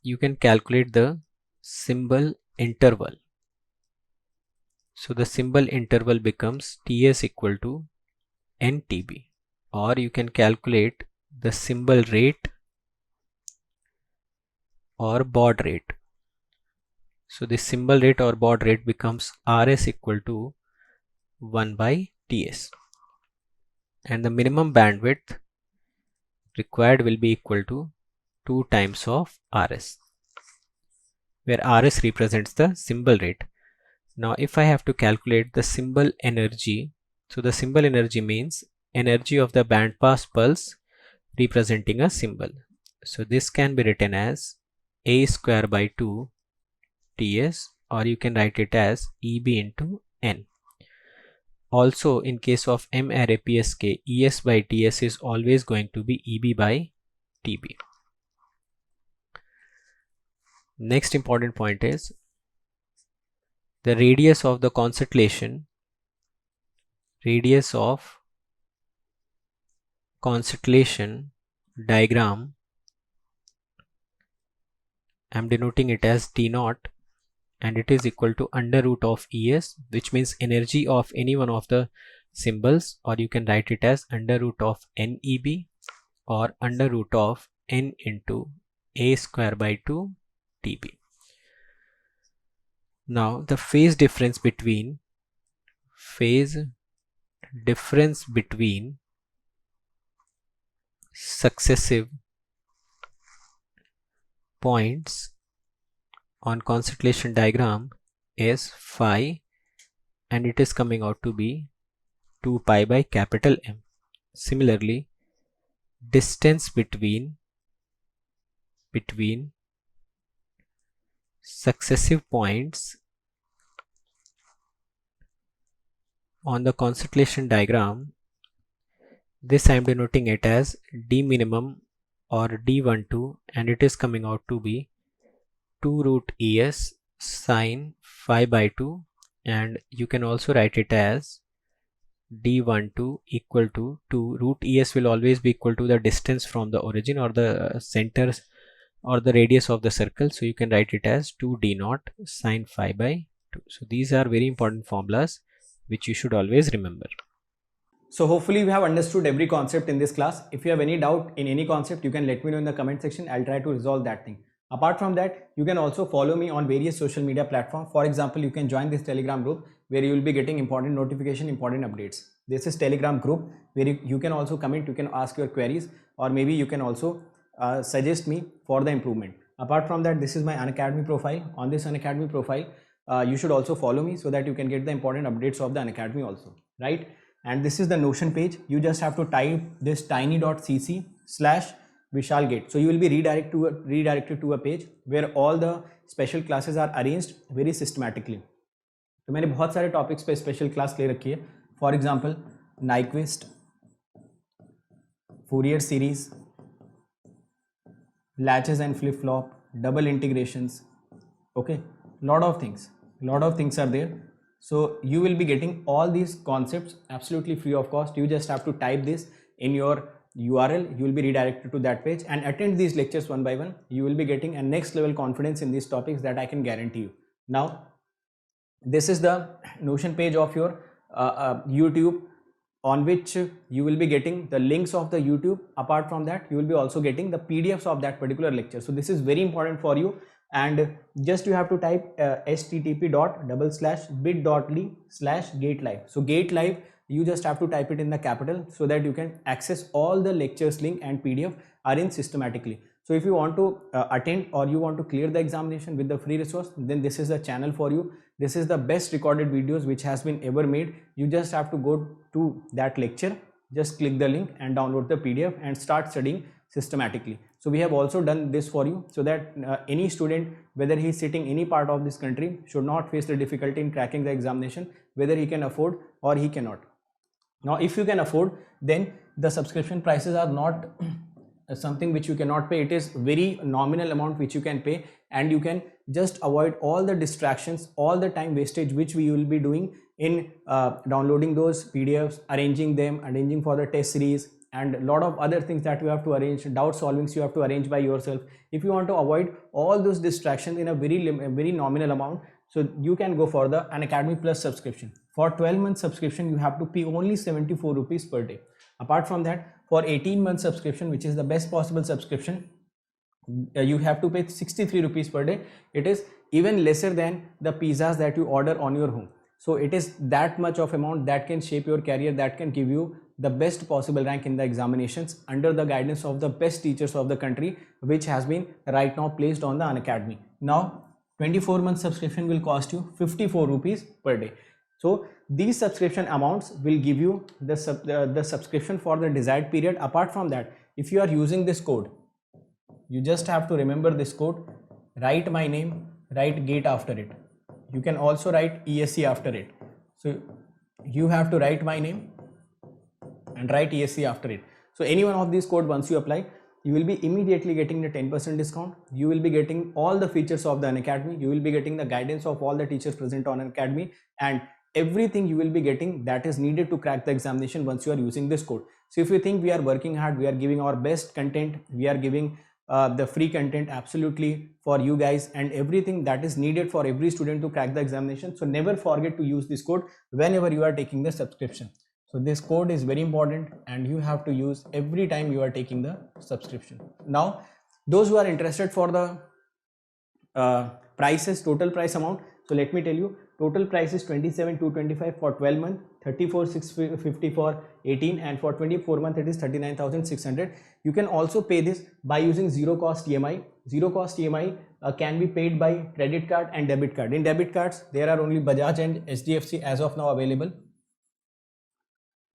you can calculate the symbol interval. So the symbol interval becomes TS equal to NTB, or you can calculate the symbol rate or baud rate. So the symbol rate or baud rate becomes RS equal to 1 by TS, and the minimum bandwidth required will be equal to 2 times of RS, where RS represents the symbol rate. Now if I have to calculate the symbol energy, so the symbol energy means energy of the bandpass pulse representing a symbol. So this can be written as A square by 2 TS, or you can write it as EB into N. Also, in case of M array PSK, ES by TS is always going to be EB by TB. Next important point is the radius of the concentration diagram. I am denoting it as T naught, and it is equal to under root of ES, which means energy of any one of the symbols, or you can write it as under root of NEB or under root of N into A square by 2 TB. Now the phase difference between successive points on concentration diagram is phi, and it is coming out to be 2 pi by capital M. Similarly, distance between successive points on the concentration diagram, this I am denoting it as D minimum or D12, and it is coming out to be 2 root ES sine phi by 2, and you can also write it as D12 equal to 2 root ES will always be equal to the distance from the origin or the center or the radius of the circle, so you can write it as 2 D naught sine phi by 2. So these are very important formulas which you should always remember. So hopefully we have understood every concept in this class. If you have any doubt in any concept, you can let me know in the comment section. I'll try to resolve that thing. Apart from that, you can also follow me on various social media platforms. For example, you can join this Telegram group where you will be getting important notification, important updates. This is Telegram group where you can also comment, you can ask your queries, or maybe you can also suggest me for the improvement. Apart from that, this is my Unacademy profile. On this Unacademy profile, you should also follow me so that you can get the important updates of the Unacademy also, right? And this is the Notion page. You just have to type this tiny.cc/VishalGate. So you will be redirected to a page where all the special classes are arranged very systematically. तो मैंने बहुत सारे topics पे special class ले रखी है. For example Nyquist, Fourier series, latches and flip flop, double integrations, okay, lot of things are there. So you will be getting all these concepts absolutely free of cost. You just have to type this in your URL. You will be redirected to that page and attend these lectures one by one. You will be getting a next level confidence in these topics that I can guarantee you. Now this is the Notion page of your YouTube, on which you will be getting the links of the YouTube. Apart from that, you will be also getting the PDFs of that particular lecture. So this is very important for you, and just you have to type http://bit.ly/GateLive. So GateLive, you just have to type it in the capital so that you can access all the lectures link and PDF arranged systematically. So if you want to attend or you want to clear the examination with the free resource, then this is the channel for you. This is the best recorded videos which has been ever made. You just have to go to that lecture, just click the link and download the PDF and start studying systematically. So we have also done this for you so that any student, whether he is sitting any part of this country, should not face the difficulty in cracking the examination, whether he can afford or he cannot. Now if you can afford, then the subscription prices are not something which you cannot pay. It is very nominal amount which you can pay, and you can just avoid all the distractions, all the time wastage which we will be doing in downloading those PDFs, arranging for the test series, and a lot of other things that you have to arrange, doubt solvings you have to arrange by yourself. If you want to avoid all those distractions in a very nominal amount, so you can go for the Unacademy Plus subscription. For 12-month subscription, you have to pay only 74 rupees per day. Apart from that, for 18-month subscription, which is the best possible subscription, you have to pay 63 rupees per day. It is even lesser than the pizzas that you order on your home. So it is that much of amount that can shape your career, that can give you the best possible rank in the examinations under the guidance of the best teachers of the country, which has been right now placed on the Unacademy. Now 24-month subscription will cost you 54 rupees per day. So these subscription amounts will give you the subscription for the desired period. Apart from that, if you are using this code, you just have to remember this code, write my name, write GATE after it. You can also write ESC after it. So you have to write my name and write ESC after it. So any one of these code, once you apply, you will be immediately getting the 10% discount. You will be getting all the features of the Unacademy. You will be getting the guidance of all the teachers present on Unacademy, and everything you will be getting that is needed to crack the examination once you are using this code. So if you think we are working hard, we are giving our best content, we are giving the free content absolutely for you guys, and everything that is needed for every student to crack the examination. So never forget to use this code whenever you are taking the subscription. So this code is very important and you have to use every time you are taking the subscription. Now those who are interested for the prices, total price amount, so let me tell you, total price is 27,225 for 12 months, 34,650 for 18, and for 24 months it is 39,600. You can also pay this by using zero cost EMI. Zero cost EMI can be paid by credit card and debit card. In debit cards there are only Bajaj and HDFC as of now available.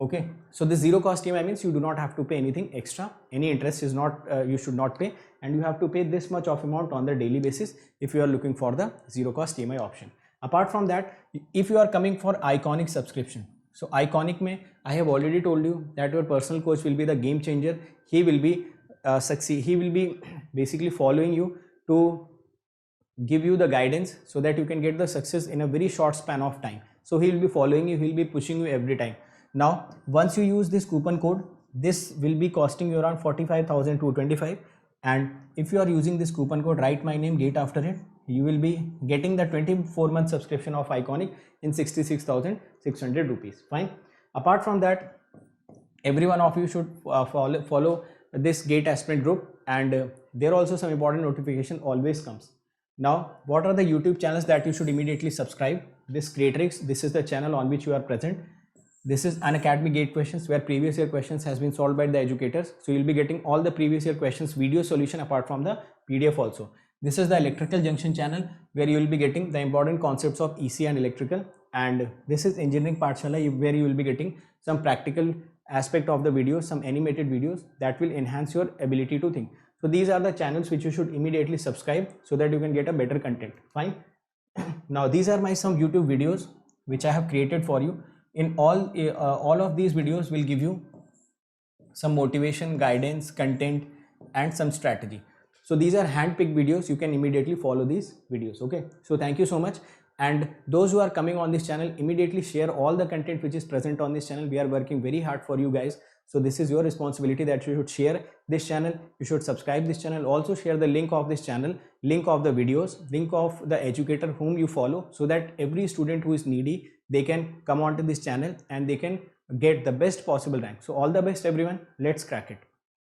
Okay, so this zero cost EMI means you do not have to pay anything extra. Any interest is not, you should not pay, and you have to pay this much of amount on the daily basis if you are looking for the zero cost EMI option. Apart from that, if you are coming for Iconic subscription, so Iconic mein, I have already told you that your personal coach will be the game changer. He will be he will be basically following you to give you the guidance so that you can get the success in a very short span of time. So he will be following you, he will be pushing you every time. Now once you use this coupon code, this will be costing you around 45,225, and if you are using this coupon code, write my name, GATE after it, you will be getting the 24-month subscription of Iconic in 66,600 rupees. Fine. Apart from that, every one of you should follow this GATE aspirant group, and there also some important notification always comes. Now what are the YouTube channels that you should immediately subscribe? This Creatrix, this is the channel on which you are present. This is Unacademy GATE questions, where previous year questions has been solved by the educators. So you'll be getting all the previous year questions video solution apart from the PDF also. This is the Electrical Junction channel, where you will be getting the important concepts of EC and electrical, and this is Engineering Pathshala, where you will be getting some practical aspect of the videos, some animated videos that will enhance your ability to think. So these are the channels which you should immediately subscribe so that you can get a better content. Fine. Now these are my some YouTube videos which I have created for you. In all of these videos will give you some motivation, guidance, content, and some strategy. So these are hand-picked videos. You can immediately follow these videos. Okay, so thank you so much. And those who are coming on this channel, immediately share all the content which is present on this channel. We are working very hard for you guys, so this is your responsibility that you should share this channel, you should subscribe this channel, also share the link of this channel, link of the videos, link of the educator whom you follow, so that every student who is needy, they can come onto this channel and they can get the best possible rank. So all the best everyone, let's crack it.